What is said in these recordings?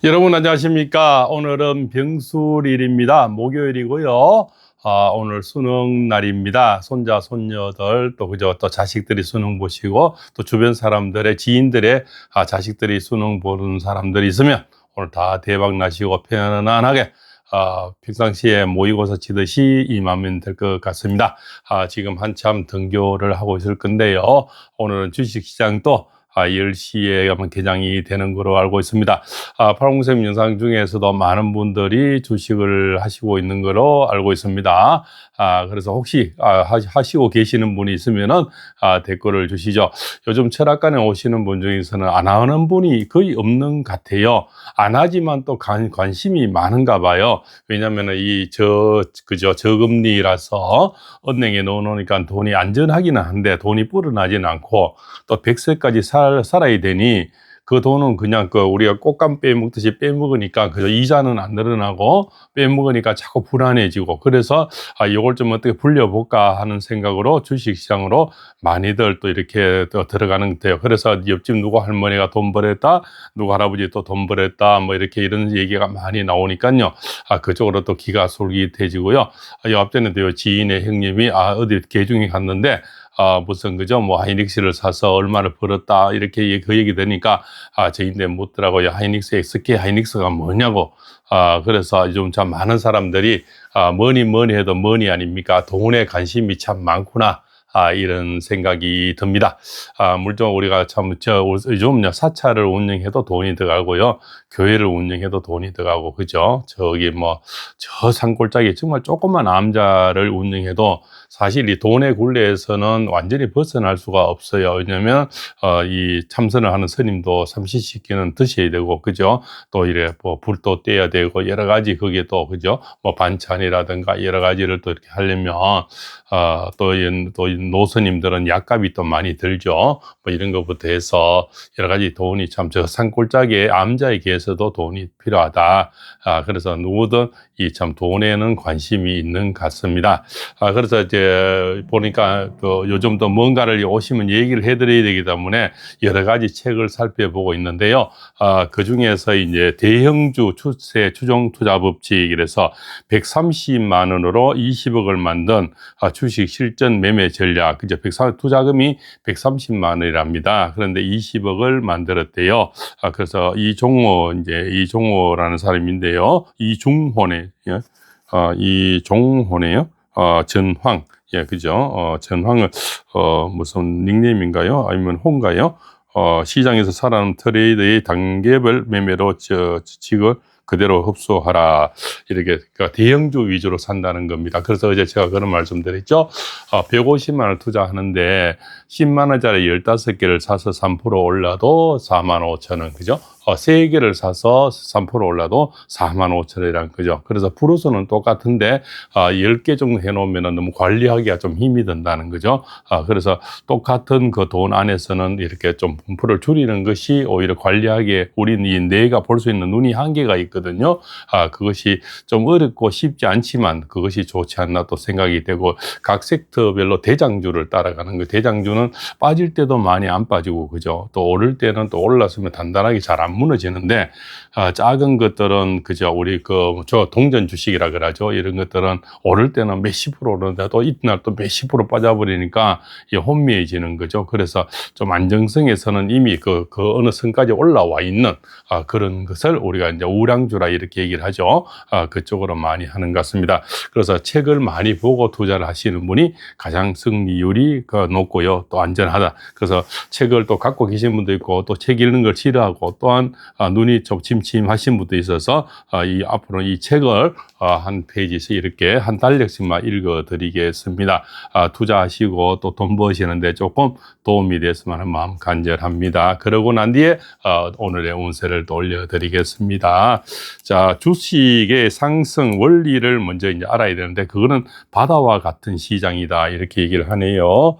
여러분 안녕하십니까? 오늘은 병술일입니다. 목요일이고요. 오늘 수능 날입니다. 손자, 손녀들 또 자식들이 수능 보시고 또 주변 사람들의 지인들의 자식들이 수능 보는 사람들이 있으면 오늘 다 대박 나시고 편안하게 평상시에 모의고사 치듯이 임하면 될 것 같습니다. 지금 한참 등교를 하고 있을 건데요. 오늘은 주식시장도 10시에 아마 개장이 되는 거로 알고 있습니다. 팔공쌤 영상 중에서도 많은 분들이 주식을 하시고 있는 거로 알고 있습니다. 그래서 혹시 하시고 계시는 분이 있으면은 댓글을 주시죠. 요즘 철학관에 오시는 분 중에서는 안 하는 분이 거의 없는 것 같아요. 안 하지만 또 관심이 많은가 봐요. 왜냐면은 저금리라서 은행에 넣어놓으니까 돈이 안전하기는 한데 돈이 불어나지는 않고 또 100세까지 살아야 되니 그 돈은 그냥 우리가 꽃감 빼먹듯이 빼먹으니까 그저 이자는 안 늘어나고 빼먹으니까 자꾸 불안해지고, 그래서 이걸 좀 어떻게 불려볼까 하는 생각으로 주식시장으로 많이들 또 이렇게 또 들어가는 것 같아요. 그래서 옆집 누구 할머니가 돈 벌었다, 누구 할아버지 또 돈 벌었다, 뭐 이런 얘기가 많이 나오니까요. 그쪽으로 또 기가 솔깃해지고요. 옆에는 또 지인의 형님이 어디 개중에 갔는데 무슨 뭐 하이닉스를 사서 얼마를 벌었다 이렇게 그 얘기 되니까 저인데 묻더라고요. 하이닉스 SK 하이닉스가 뭐냐고. 그래서 좀 참 많은 사람들이 뭐니 해도 뭐니 아닙니까? 돈에 관심이 참 많구나. 이런 생각이 듭니다. 물론 우리가 요즘 사찰을 운영해도 돈이 들어가고요. 교회를 운영해도 돈이 들어가고, 그죠? 저 산골짜기 정말 조그만 암자를 운영해도 사실 이 돈의 굴레에서는 완전히 벗어날 수가 없어요. 왜냐면, 이 참선을 하는 스님도 삼시세끼는 드셔야 되고, 그죠? 또 불도 떼야 되고, 여러 가지 거기에 또, 그죠? 반찬이라든가 여러 가지를 또 이렇게 하려면, 이 노스님들은 약값이 또 많이 들죠. 이런 것부터 해서 여러 가지 돈이 참 저 산골짜기에 암자에게서도 돈이 필요하다. 그래서 누구든 이 참 돈에는 관심이 있는 것 같습니다. 그래서 이제 보니까 요즘도 뭔가를 오시면 얘기를 해드려야 되기 때문에 여러 가지 책을 살펴보고 있는데요. 그 중에서 이제 대형주 추세 추종 투자 법칙, 이래서 130만 원으로 20억을 만든 주식 실전 매매 전략, 그죠? 투자금이 130만 원이랍니다. 그런데 20억을 만들었대요. 그래서 이종호라는 사람인데요. 이중호네요. 전황. 예, 그죠? 전황은, 무슨 닉네임인가요? 아니면 호인가요? 시장에서 살아남은 트레이더의 단계별 매매로 지식을 그대로 흡수하라. 이렇게, 그러니까 대형주 위주로 산다는 겁니다. 그래서 어제 제가 그런 말씀 드렸죠. 150만 원 투자하는데 10만 원짜리 15개를 사서 3% 올라도 4만 5천 원, 그죠? 3개를 사서 3% 올라도 4만 5천 원이란 거죠. 그래서 프로수는 똑같은데 10개 정도 해놓으면 너무 관리하기가 좀 힘이 든다는 거죠. 그래서 똑같은 그 돈 안에서는 이렇게 좀 분포를 줄이는 것이 오히려 관리하기에, 우리는 이 뇌가 볼 수 있는 눈이 한계가 있거든요. 그것이 좀 어렵고 쉽지 않지만 그것이 좋지 않나 또 생각이 되고, 각 섹터별로 대장주를 따라가는 거. 대장주는 빠질 때도 많이 안 빠지고, 그죠? 또 오를 때는 또 올랐으면 단단하게 잘 안 무너지는데, 작은 것들은, 그죠? 우리 동전 주식이라 그러죠. 이런 것들은 오를 때는 몇십 프로 오르는데 또 이튿날 또 몇십 프로 빠져버리니까 혼미해지는 거죠. 그래서 좀 안정성에서는 이미 그 어느 선까지 올라와 있는 그런 것을 우리가 이제 우량주라 이렇게 얘기를 하죠. 그쪽으로 많이 하는 것 같습니다. 그래서 책을 많이 보고 투자를 하시는 분이 가장 승리율이 높고요, 또 안전하다. 그래서 책을 또 갖고 계신 분도 있고, 또 책 읽는 걸 싫어하고, 또한 눈이 좀 침침하신 분도 있어서 앞으로 이 책을 한 페이지씩 이렇게 한 달력씩만 읽어드리겠습니다. 투자하시고 또 돈 버시는데 조금 도움이 됐으면 하는 마음 간절합니다. 그러고 난 뒤에 오늘의 운세를 또 올려드리겠습니다. 자, 주식의 상승 원리를 먼저 이제 알아야 되는데, 그거는 바다와 같은 시장이다 이렇게 얘기를 하네요.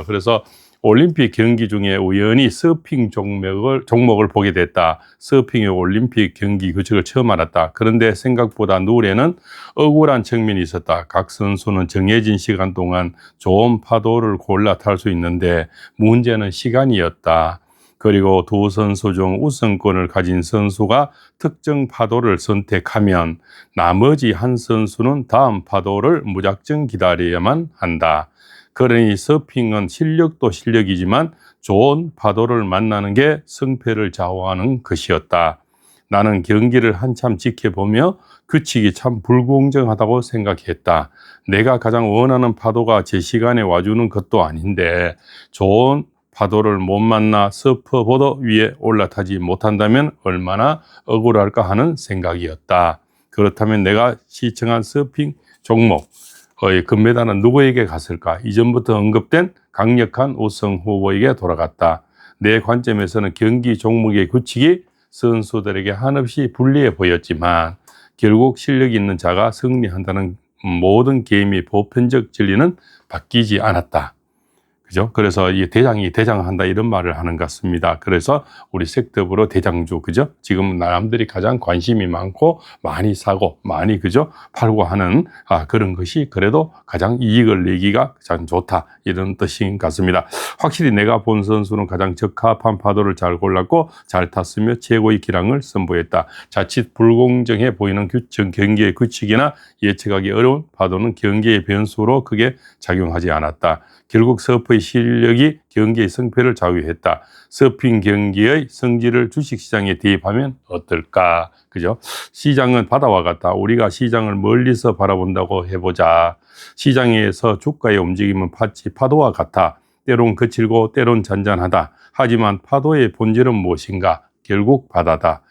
그래서 올림픽 경기 중에 우연히 서핑 종목을 보게 됐다. 서핑의 올림픽 경기 규칙을 처음 알았다. 그런데 생각보다 룰에는 억울한 측면이 있었다. 각 선수는 정해진 시간 동안 좋은 파도를 골라 탈 수 있는데 문제는 시간이었다. 그리고 두 선수 중 우선권을 가진 선수가 특정 파도를 선택하면 나머지 한 선수는 다음 파도를 무작정 기다려야만 한다. 그러니 서핑은 실력도 실력이지만 좋은 파도를 만나는 게 승패를 좌우하는 것이었다. 나는 경기를 한참 지켜보며 규칙이 참 불공정하다고 생각했다. 내가 가장 원하는 파도가 제 시간에 와주는 것도 아닌데 좋은 파도를 못 만나 서퍼보드 위에 올라타지 못한다면 얼마나 억울할까 하는 생각이었다. 그렇다면 내가 시청한 서핑 종목의 금메달은 누구에게 갔을까? 이전부터 언급된 강력한 우승 후보에게 돌아갔다. 내 관점에서는 경기 종목의 규칙이 선수들에게 한없이 불리해 보였지만 결국 실력 있는 자가 승리한다는 모든 게임의 보편적 진리는 바뀌지 않았다. 그죠? 그래서 이 대장이 대장한다 이런 말을 하는 것 같습니다. 그래서 우리 섹터브로 대장주, 그죠? 지금 남들이 가장 관심이 많고 많이 사고 많이 그죠? 팔고 하는 그런 것이 그래도 가장 이익을 내기가 가장 좋다 이런 뜻인 것 같습니다. 확실히 내가 본 선수는 가장 적합한 파도를 잘 골랐고 잘 탔으며 최고의 기량을 선보였다. 자칫 불공정해 보이는 경기의 규칙이나 예측하기 어려운 파도는 경기의 변수로 크게 작용하지 않았다. 결국 서퍼의 실력이 경기의 승패를 좌우했다. 서핑 경기의 성질을 주식시장에 대입하면 어떨까? 그죠? 시장은 바다와 같다. 우리가 시장을 멀리서 바라본다고 해보자. 시장에서 주가의 움직임은 파도와 같아. 때론 거칠고 때론 잔잔하다. 하지만 파도의 본질은 무엇인가? 결국 바다다.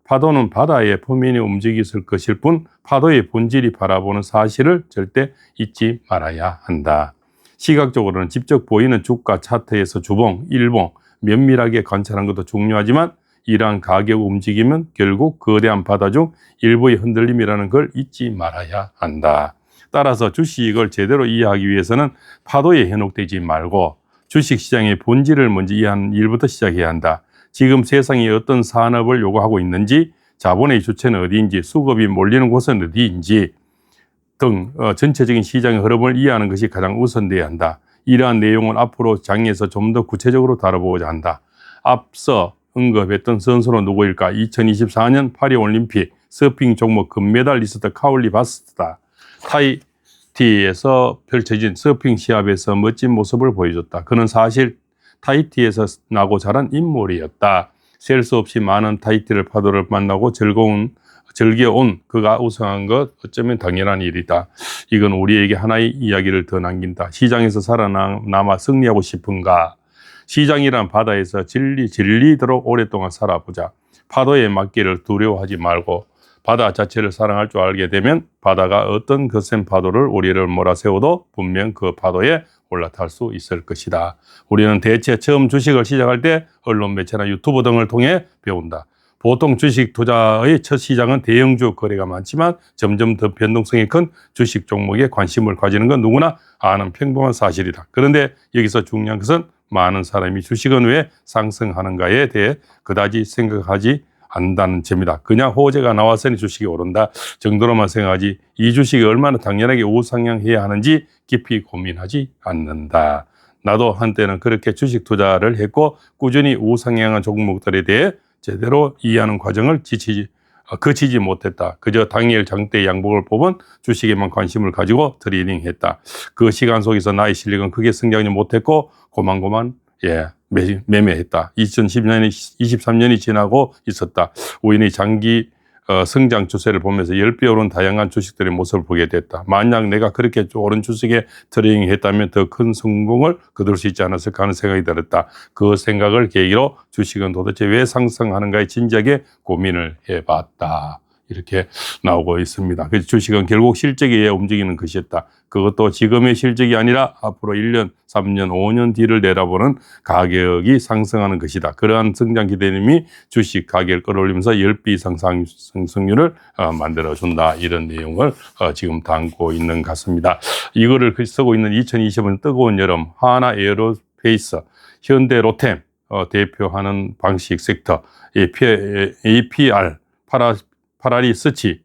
파도는 바다의 표면이 움직였을 것일 뿐 파도의 본질이 바라보는 사실을 절대 잊지 말아야 한다. 시각적으로는 직접 보이는 주가 차트에서 주봉, 일봉 면밀하게 관찰하는 것도 중요하지만 이러한 가격 움직임은 결국 거대한 바다 중 일부의 흔들림이라는 걸 잊지 말아야 한다. 따라서 주식을 제대로 이해하기 위해서는 파도에 현혹되지 말고 주식시장의 본질을 먼저 이해하는 일부터 시작해야 한다. 지금 세상이 어떤 산업을 요구하고 있는지, 자본의 주체는 어디인지, 수급이 몰리는 곳은 어디인지 등 전체적인 시장의 흐름을 이해하는 것이 가장 우선돼야 한다. 이러한 내용을 앞으로 장에서 좀 더 구체적으로 다뤄보고자 한다. 앞서 언급했던 선수는 누구일까? 2024년 파리올림픽 서핑 종목 금메달리스트 카울리 바스트다. 타히티에서 펼쳐진 서핑 시합에서 멋진 모습을 보여줬다. 그는 사실 타히티에서 나고 자란 인물이었다. 셀 수 없이 많은 타히티를 파도를 만나고 즐겨온 그가 우승한 것 어쩌면 당연한 일이다. 이건 우리에게 하나의 이야기를 더 남긴다. 시장에서 살아남아 승리하고 싶은가? 시장이란 바다에서 질리도록 오랫동안 살아보자. 파도에 맞기를 두려워하지 말고 바다 자체를 사랑할 줄 알게 되면 바다가 어떤 거센 파도를 우리를 몰아세워도 분명 그 파도에 올라탈 수 있을 것이다. 우리는 대체 처음 주식을 시작할 때 언론 매체나 유튜브 등을 통해 배운다. 보통 주식 투자의 첫 시장은 대형주 거래가 많지만 점점 더 변동성이 큰 주식 종목에 관심을 가지는 건 누구나 아는 평범한 사실이다. 그런데 여기서 중요한 것은 많은 사람이 주식은 왜 상승하는가에 대해 그다지 생각하지 않는다는 점이다. 그냥 호재가 나왔으니 주식이 오른다 정도로만 생각하지 이 주식이 얼마나 당연하게 우상향해야 하는지 깊이 고민하지 않는다. 나도 한때는 그렇게 주식 투자를 했고 꾸준히 우상향한 종목들에 대해 제대로 이해하는 과정을 거치지 못했다. 그저 당일 장대 양복을 뽑은 주식에만 관심을 가지고 트레이딩했다. 그 시간 속에서 나의 실력은 크게 성장하지 못했고 고만고만 매매했다. 2010년이 23년이 지나고 있었다. 우연히 장기 성장 추세를 보면서 10배 오른 다양한 주식들의 모습을 보게 됐다. 만약 내가 그렇게 오른 주식에 트레이딩 했다면 더 큰 성공을 거둘 수 있지 않았을까 하는 생각이 들었다. 그 생각을 계기로 주식은 도대체 왜 상승하는가에 진지하게 고민을 해봤다. 이렇게 나오고 있습니다. 그래서 주식은 결국 실적에 의해 움직이는 것이었다. 그것도 지금의 실적이 아니라 앞으로 1년, 3년, 5년 뒤를 내다보는 가격이 상승하는 것이다. 그러한 성장 기대감이 주식 가격을 끌어올리면서 10배 이상 상승률을 만들어준다. 이런 내용을 지금 담고 있는 것 같습니다. 이거를 쓰고 있는 2020년 뜨거운 여름 하나 에어로스페이스, 현대 로템 대표하는 방식 섹터, APR, 파라리 서치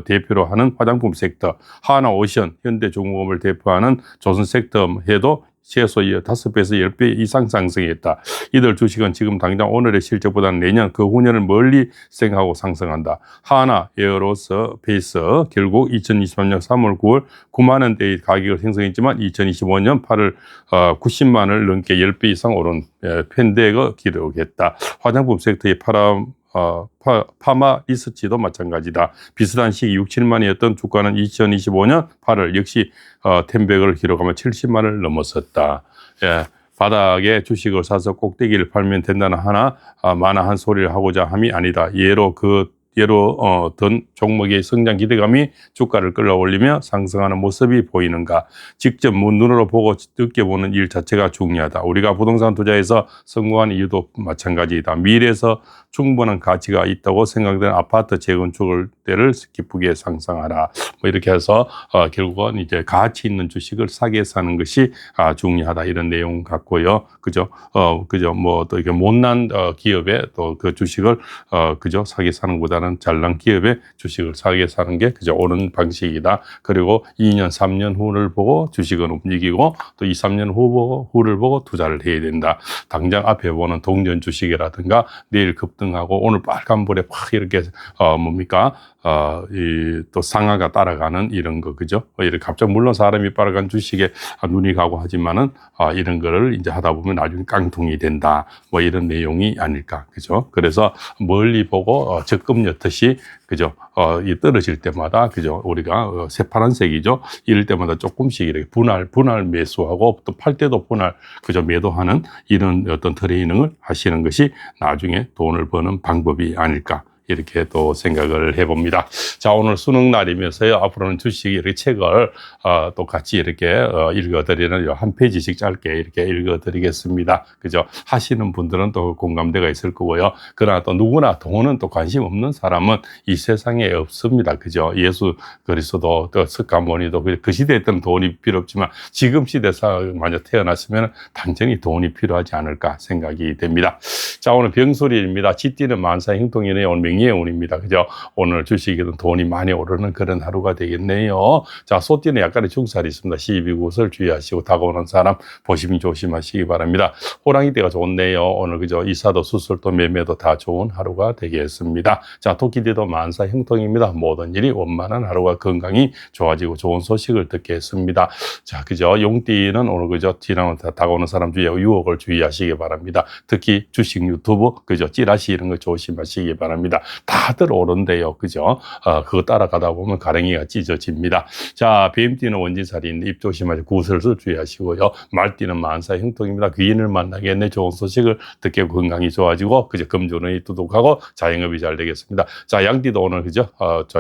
대표로 하는 화장품 섹터, 하나오션, 현대중공업을 대표하는 조선 섹터 해도 최소 5배에서 10배 이상 상승했다. 이들 주식은 지금 당장 오늘의 실적보다는 내년 그 후년을 멀리 생각하고 상승한다. 하나, 에어로스, 베이스 결국 2023년 3월 9월 9만 원대의 가격을 형성했지만 2025년 8월 90만 원을 넘게 10배 이상 오른 팬덱을 기록했다. 화장품 섹터의 파마 리서치도 마찬가지다. 비슷한 시기 6, 7만 원이었던 주가는 2025년 8월 역시 텐백을 기록하며 70만 원을 넘어섰다. 예, 바닥에 주식을 사서 꼭대기를 팔면 된다는 하나 만화한 소리를 하고자 함이 아니다. 예로 던 종목의 성장 기대감이 주가를 끌어올리며 상승하는 모습이 보이는가. 직접 눈으로 보고 느껴보는 일 자체가 중요하다. 우리가 부동산 투자에서 성공한 이유도 마찬가지이다. 미래에서 충분한 가치가 있다고 생각되는 아파트 재건축을 때를 기쁘게 상상하라. 뭐 이렇게 해서 결국은 이제 가치 있는 주식을 사게 사는 것이 중요하다. 이런 내용 같고요. 그죠? 뭐 또 이게 못난 기업에 또 그 주식을 그죠? 사게 사는 것보다는 잘난 기업의 주식을 사게 사는 게 그저 옳은 방식이다. 그리고 2년, 3년 후를 보고 주식은 움직이고 또 2, 3년 후를 보고 투자를 해야 된다. 당장 앞에 보는 동전 주식이라든가 내일 급등하고 오늘 빨간불에 확 이렇게 또 상하가 따라가는 이런 거, 그죠? 이렇게 갑자기 물론 사람이 빨간 주식에 눈이 가고 하지만은 이런 거를 이제 하다 보면 나중에 깡통이 된다. 뭐 이런 내용이 아닐까, 그죠? 그래서 멀리 보고 적금 엿듯이, 그죠? 이 떨어질 때마다, 그죠? 우리가 새파란색이죠? 이럴 때마다 조금씩 이렇게 분할 매수하고 또 팔 때도 분할, 그죠? 매도하는 이런 어떤 트레이닝을 하시는 것이 나중에 돈을 버는 방법이 아닐까. 이렇게 또 생각을 해봅니다. 자, 오늘 수능 날이면서요. 앞으로는 주식 이렇게 책을 또 같이 이렇게 읽어드리는 한 페이지씩 짧게 이렇게 읽어드리겠습니다. 그죠? 하시는 분들은 또 공감대가 있을 거고요. 그러나 또 누구나 돈은 또 관심 없는 사람은 이 세상에 없습니다. 그죠? 예수 그리스도 또 석가모니도 그 시대에 때는 돈이 필요 없지만 지금 시대에서 만약 태어났으면 당연히 돈이 필요하지 않을까 생각이 됩니다. 자, 오늘 병술일입니다. 쥐띠는 만사 형통이네요. 오늘 명예의 운입니다. 그죠? 오늘 주식에도 돈이 많이 오르는 그런 하루가 되겠네요. 자, 소띠는 약간의 중살이 있습니다. 시비 구설 주의하시고 다가오는 사람 보시면 조심하시기 바랍니다. 호랑이 띠가 좋네요. 오늘 그죠? 이사도 수술도 매매도 다 좋은 하루가 되겠습니다. 자, 토끼띠도 만사 형통입니다. 모든 일이 원만한 하루가 건강이 좋아지고 좋은 소식을 듣겠습니다. 자, 그죠? 용띠는 오늘 그죠? 지나면 다가오는 사람 주의하고 유혹을 주의하시기 바랍니다. 특히 주식 유튜브, 그죠? 찌라시 이런 거 조심하시기 바랍니다. 다들 오른대요. 그죠? 그거 따라가다 보면 가랭이가 찢어집니다. 자, 뱀띠는 원진살인데 입 조심하시고 구설수 주의하시고요. 말띠는 만사 형통입니다. 귀인을 만나겠네. 좋은 소식을 듣게 건강이 좋아지고, 그죠? 금전운이 두둑하고 자영업이 잘 되겠습니다. 자, 양띠도 오늘, 그죠?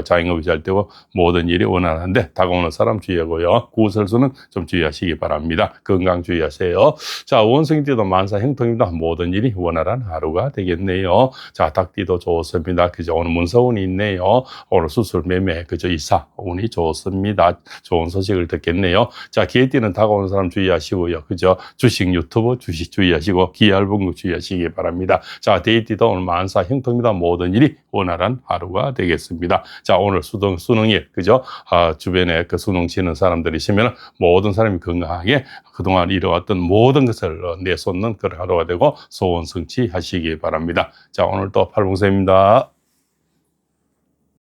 자영업이 잘 되고 모든 일이 원활한데 다가오는 사람 주의하고요. 구설수는 좀 주의하시기 바랍니다. 건강 주의하세요. 자, 원숭이띠도 만사 형통입니다. 모든 일이 원활한 하루가 되겠네요. 자, 닭띠도 좋습니다. 그죠? 오늘 문서운이 있네요. 오늘 수술 매매, 그죠? 이사 운이 좋습니다. 좋은 소식을 듣겠네요. 자, 개띠는 다가오는 사람 주의하시고요. 그죠? 주식 유튜브 주식 주의하시고 기알분국 주의하시기 바랍니다. 자, 데이띠도 오늘 만사 형통입니다. 모든 일이 원활한 하루가 되겠습니다. 자, 오늘 수능일, 그죠? 주변에 그 수능 치는 사람들이시면 모든 사람이 건강하게 그동안 이뤄왔던 모든 것을 내쏟는 그런 하루가 되고 소원 성취하시기 바랍니다. 자, 오늘 또 팔봉쌤입니다.